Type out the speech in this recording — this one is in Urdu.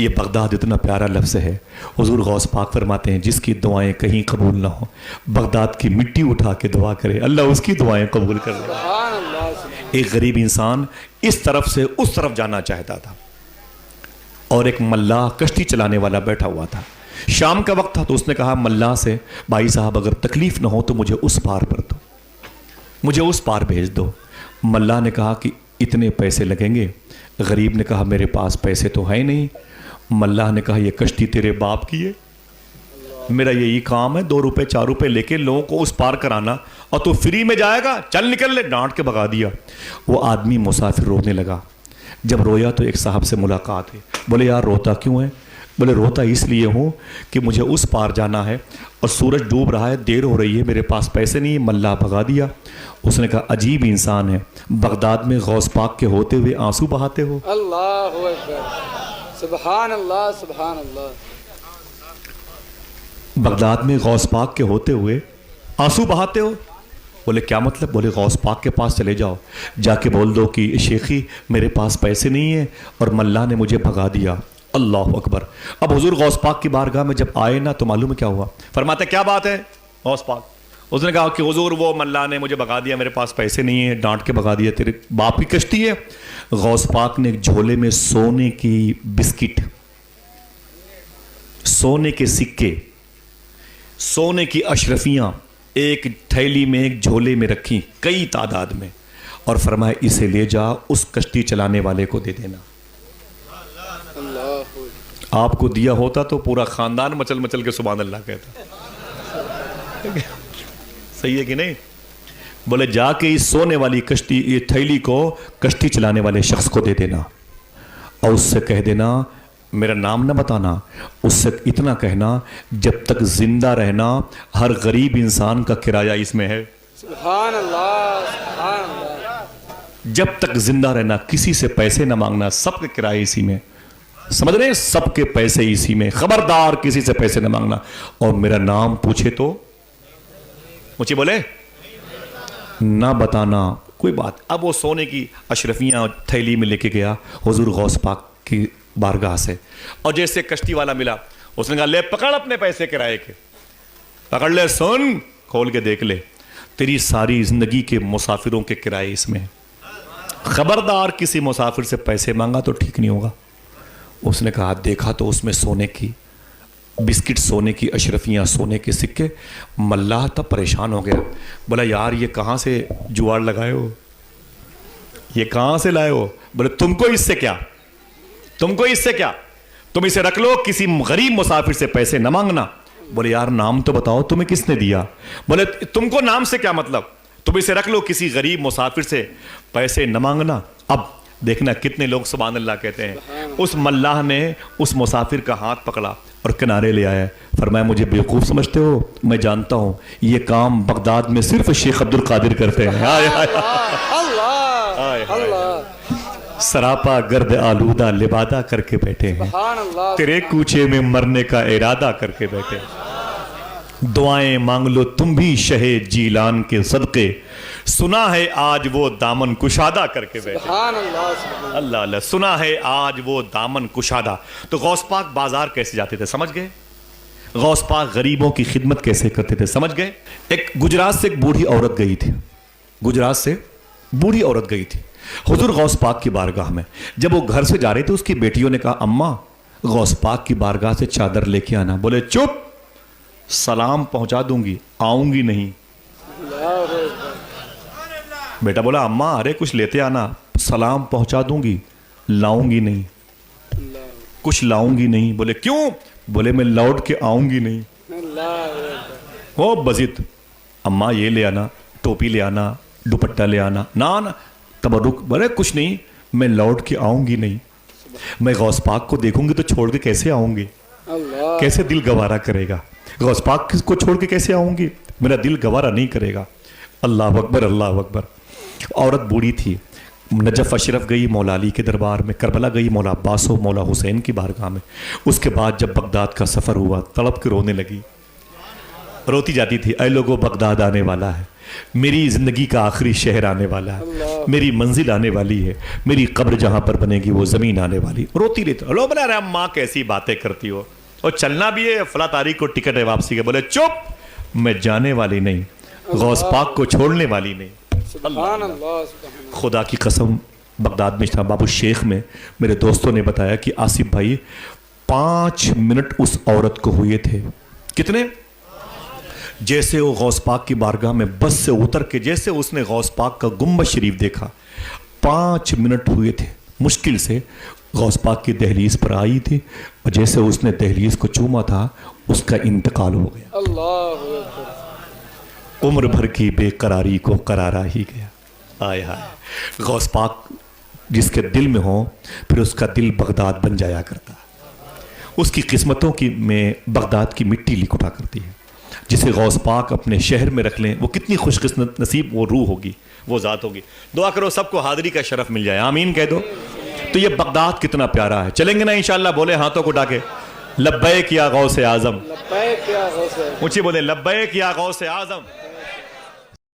یہ بغداد اتنا پیارا لفظ ہے. حضور غوث پاک فرماتے ہیں جس کی دعائیں کہیں قبول نہ ہوں بغداد کی مٹی اٹھا کے دعا کرے اللہ اس کی دعائیں قبول کر لے. ایک غریب انسان اس طرف سے اس طرف جانا چاہتا تھا اور ایک ملاح کشتی چلانے والا بیٹھا ہوا تھا. شام کا وقت تھا تو اس نے کہا ملاح سے بھائی صاحب اگر تکلیف نہ ہو تو مجھے اس پار پر دو, مجھے اس پار بھیج دو. ملاح نے کہا کہ اتنے پیسے لگیں گے. غریب نے کہا میرے پاس پیسے تو ہیں نہیں. ملاح نے کہا یہ کشتی تیرے باپ کی ہے, میرا یہی کام ہے 2 روپے 4 روپے لے کے لوگوں کو اس پار کرانا اور تو فری میں جائے گا, چل نکل لے. ڈانٹ کے بھگا دیا. وہ آدمی مسافر رونے لگا. جب رویا تو ایک صاحب سے ملاقات ہوئی. بولے یار روتا کیوں ہے؟ بولے روتا اس لیے ہوں کہ مجھے اس پار جانا ہے اور سورج ڈوب رہا ہے, دیر ہو رہی ہے, میرے پاس پیسے نہیں. ملاح بھگا دیا. اس نے کہا عجیب انسان ہے, بغداد میں غوث پاک کے ہوتے ہوئے آنسو بہاتے ہو. اللہ اکبر, سبحان اللہ سبحان اللہ. بغداد میں غوث پاک کے ہوتے ہوئے آنسو بہاتے ہو. بولے کیا مطلب؟ بولے غوث پاک کے پاس چلے جاؤ, جا کے بول دو کہ شیخی میرے پاس پیسے نہیں ہیں اور ملاح نے مجھے بھگا دیا. اللہ اکبر. اب حضور غوث پاک کی بارگاہ میں جب آئے نا تو معلوم ہے کیا ہوا؟ فرماتے کیا بات ہے غوث پاک؟ اس نے کہا کہ حضور وہ ملاح نے مجھے بھگا دیا, میرے پاس پیسے نہیں ہیں, ڈانٹ کے بھگا دیا. تیرے باپ کی کشتی ہے؟ غوث پاک نے ایک جھولے میں سونے کی بسکٹ, سونے کے سکے, سونے کی اشرفیاں ایک تھیلی میں ایک جھولے میں رکھی کئی تعداد میں, اور فرمایا اسے لے جا اس کشتی چلانے والے کو دے دینا. آپ کو دیا ہوتا تو پورا خاندان مچل مچل کے سبحان اللہ کہتا. صحیح ہے کہ نہیں؟ بولے جا کے اس سونے والی کشتی یہ تھیلی کو کشتی چلانے والے شخص کو دے دینا اور اس سے کہہ دینا میرا نام نہ بتانا, اس سے اتنا کہنا جب تک زندہ رہنا ہر غریب انسان کا کرایہ اس میں ہے. سبحان اللہ سبحان اللہ. جب تک زندہ رہنا کسی سے پیسے نہ مانگنا, سب کے کرایہ اسی میں, سمجھ رہے ہیں, سب کے پیسے اسی میں. خبردار کسی سے پیسے نہ مانگنا, اور میرا نام پوچھے تو مجھے بولے نہ بتانا کوئی بات. اب وہ سونے کی اشرفیاں تھیلی میں لے کے گیا حضور غوث پاک کی بارگاہ سے, اور جیسے کشتی والا ملا اس نے کہا لے پکڑ اپنے پیسے کرائے کے, پکڑ لے, سن کھول کے دیکھ لے, تیری ساری زندگی کے مسافروں کے کرائے اس میں. خبردار کسی مسافر سے پیسے مانگا تو ٹھیک نہیں ہوگا. اس نے کہا دیکھا تو اس میں سونے کی بسکٹ, سونے کی اشرفیاں, سونے کے سکے. ملاح تب پریشان ہو گیا. بولا یار یہ کہاں سے جوار لگائے ہو, یہ کہاں سے لائے ہو؟ بولے تم کو اس سے کیا, تم کو اس سے کیا, تم اسے رکھ لو, کسی غریب مسافر سے پیسے نہ مانگنا. بولے یار نام تو بتاؤ تمہیں کس نے دیا؟ بولے تم کو نام سے کیا مطلب, تم اسے رکھ لو, کسی غریب مسافر سے پیسے نہ مانگنا. اب دیکھنا کتنے لوگ سبحان اللہ کہتے ہیں. اس ملاح نے اس مسافر کا ہاتھ پکڑا اور کنارے لے آیا. فرمایا مجھے بیوقوف سمجھتے ہو؟ میں جانتا ہوں یہ کام بغداد میں صرف شیخ عبد القادر کرتے ہیں. سراپا گرد آلودہ لبادہ کر کے بیٹھے ہیں, تیرے کوچے میں مرنے کا ارادہ کر کے بیٹھے ہیں. دعائیں مانگ لو تم بھی شہ جیلان کے صدقے, سنا ہے آج وہ دامن کشادہ کر کے بیٹھے. اللہ اللہ, سنا ہے آج وہ دامن کشادہ. تو غوث پاک بازار کیسے جاتے تھے سمجھ گئے؟ غوث پاک غریبوں کی خدمت کیسے کرتے تھے سمجھ گئے؟ ایک گجرات سے ایک بوڑھی عورت گئی تھی, گجرات سے بوڑھی عورت گئی تھی حضور غوث پاک کی بارگاہ میں. جب وہ گھر سے جا رہے تھے اس کی بیٹیوں نے کہا اماں غوث پاک کی بارگاہ سے چادر لے کے آنا. بولے چپ, سلام پہنچا دوں گی, آؤں گی نہیں. بیٹا بولا اماں ارے کچھ لیتے آنا, سلام پہنچا دوں گی, لاؤں گی نہیں, کچھ لاؤں گی نہیں. بولے کیوں؟ بولے میں لوٹ کے آؤں گی نہیں. وہ بزد, اماں یہ لے آنا, ٹوپی لے آنا, دوپٹہ لے آنا, نہ تبرک. بولے کچھ نہیں, میں لوٹ کے آؤں گی نہیں. میں غوث پاک کو دیکھوں گی تو چھوڑ کے کیسے آؤں گی, کیسے دل گوارا کرے گا؟ غوث پاک کو چھوڑ کے کیسے آؤں گی, میرا دل گوارا نہیں کرے گا. اللہ اکبر اللہ اکبر. عورت بوڑھی تھی, نجف اشرف گئی مولا علی کے دربار میں, کربلا گئی مولا عباس و مولا حسین کی بارگاہ میں. اس کے بعد جب بغداد کا سفر ہوا تڑپ کے رونے لگی, روتی جاتی تھی اے لوگوں بغداد آنے والا ہے. میری زندگی کا آخری شہر آنے والا ہے, میری منزل آنے والی ہے, میری قبر جہاں پر بنے گی وہ زمین آنے والی. روتی رہتی, لو بلا رہے ماں کیسی باتیں کرتی ہو, اور چلنا بھی ہے, فلاں تاریخ کو ٹکٹ ہے واپسی کے. بولے چپ, میں جانے والی نہیں, غوث پاک کو چھوڑنے والی نہیں. سبحان اللہ سبحان اللہ. خدا کی قسم, بغداد میں تھا بابو شیخ میں, میرے دوستوں نے بتایا کہ آصف بھائی 5 منٹ اس عورت کو ہوئے تھے. کتنے؟ جیسے وہ غوث پاک کی بارگاہ میں بس سے اتر کے جیسے اس نے غوث پاک کا گنبد شریف دیکھا, 5 منٹ ہوئے تھے مشکل سے. غوث پاک کی دہلیز پر آئی تھی, اور جیسے اس نے دہلیز کو چوما تھا اس کا انتقال ہو گیا. اللہ اکبر. عمر بھر کی بے قراری کو قرارا ہی گیا. آئے ہائے, غوث پاک جس کے دل میں ہو پھر اس کا دل بغداد بن جایا کرتا. اس کی قسمتوں کی میں بغداد کی مٹی لکھ اٹھا کرتی ہے. جسے غوث پاک اپنے شہر میں رکھ لیں وہ کتنی خوش قسمت نصیب وہ روح ہوگی, وہ ذات ہوگی. دعا کرو سب کو حاضری کا شرف مل جائے, آمین کہہ دو. تو یہ بغداد کتنا پیارا ہے. چلیں گے نا انشاءاللہ؟ بولے ہاتھوں کو اٹھا کے, لبیک یا غوث اعظم. لبیک یا غوث. اونچی بولے, لبیک یا غوث اعظم.